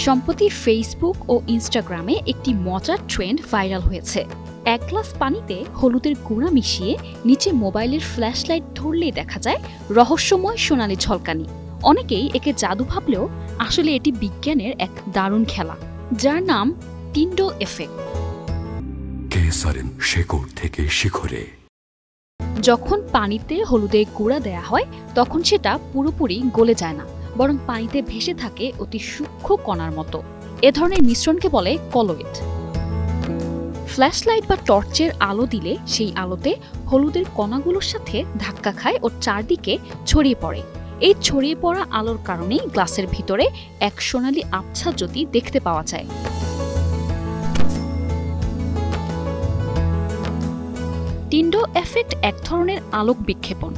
সম্প্রতি ফেসবুক ও ইনস্টাগ্রামে একটি মজার ট্রেন্ড ভাইরাল হয়েছে। এক গ্লাস পানিতে হলুদের গুঁড়া মিশিয়ে নিচে মোবাইলের ফ্ল্যাশ লাইট ধরলেই দেখা যায় রহস্যময় সোনালি ঝলকানি। অনেকেই একে জাদু ভাবলেও আসলে এটি বিজ্ঞানের এক দারুণ খেলা, যার নাম টিন্ডল এফেক্ট। শেকড় থেকে শিখরে যখন পানিতে হলুদের গুঁড়া দেয়া হয় তখন সেটা পুরোপুরি গলে যায় না, বরং পানিতে ভেসে থাকে অতি সূক্ষ্ম কণার মতো। এ ধরনের মিশ্রণকে বলে কলোয়েড। ফ্ল্যাশ লাইট বা টর্চের আলো দিলে সেই আলোতে হলুদের কণাগুলোর সাথে ধাক্কা খায় ও চারদিকে ছড়িয়ে পড়ে। এই ছড়িয়ে পড়া আলোর কারণেই গ্লাসের ভিতরে এক সোনালি আবছা জ্যোতি দেখতে পাওয়া যায়। টিন্ডল এফেক্ট এক ধরনের আলোক বিক্ষেপণ,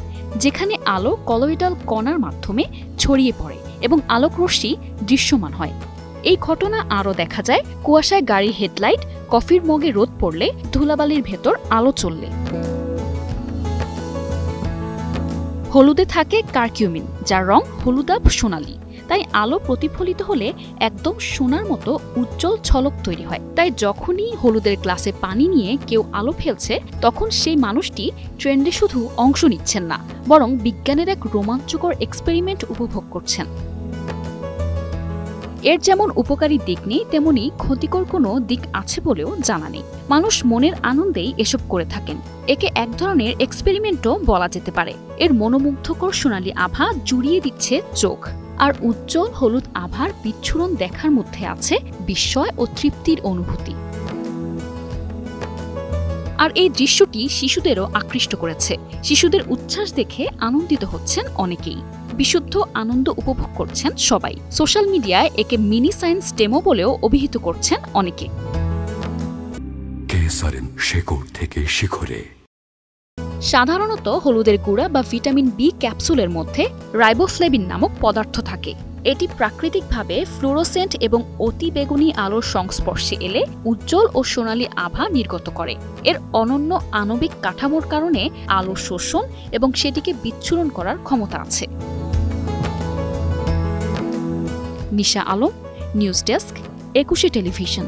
যেখানে আলো কলোয়েডাল কণার মাধ্যমে ছড়িয়ে পড়ে এবং আলোক রশ্মি দৃশ্যমান হয়। এই ঘটনা আরও দেখা যায় কুয়াশায় গাড়ির হেডলাইট, কফির মগে রোদ পড়লে, ধুলাবালির ভেতর আলো চললে। হলুদে থাকে কারকিউমিন, যার রং হলুদাভ সোনালি। তাই আলো প্রতিফলিত হলে একদম সোনার মতো উজ্জ্বল ঝলক তৈরি হয়। তাই যখনই হলুদের গ্লাসে পানি নিয়ে কেউ আলো ফেলছে, তখন সেই মানুষটি ট্রেন্ডে শুধু অংশ নিচ্ছেন না, বরং বিজ্ঞানের এক রোমাঞ্চকর এক্সপেরিমেন্ট উপভোগ করছেন। এর যেমন উপকারী দিক নেই, তেমনি ক্ষতিকর কোনো দিক আছে বলেও জানা নেই। মানুষ মনের আনন্দেই এসব করে থাকেন। একে এক ধরনের এক্সপেরিমেন্টও বলা যেতে পারে। এর মনোমুগ্ধকর সোনালি আভা জুড়িয়ে দিচ্ছে চোখ, আর উজ্জ্বল হলুদ আভার বিচ্ছুরণ দেখার মধ্যে আছে বিস্ময় ও তৃপ্তির অনুভূতি। আর এই দৃশ্যটি শিশুদেরও আকৃষ্ট করেছে। শিশুদের উচ্ছ্বাস দেখে আনন্দিত হচ্ছেন অনেকেই। বিশুদ্ধ আনন্দ উপভোগ করছেন সবাই। সোশ্যাল মিডিয়ায় একে মিনি সায়েন্স ডেমো বলেও অভিহিত করছেন অনেকে। শেকড় থেকে শিখরে। সাধারণত হলুদের গুঁড়া বা ভিটামিন বি ক্যাপসুলের মধ্যে রাইবোফ্লেভিন নামক পদার্থ থাকে। এটি প্রাকৃতিকভাবে ফ্লুরোসেন্ট এবং অতি বেগুনি আলোর সংস্পর্শে এলে উজ্জ্বল ও সোনালি আভা নির্গত করে। এর অনন্য আণবিক কাঠামোর কারণে আলো শোষণ এবং সেটিকে বিচ্ছুরণ করার ক্ষমতা আছে। নিশা আলম, নিউজ ডেস্ক, 21 টেলিভিশন।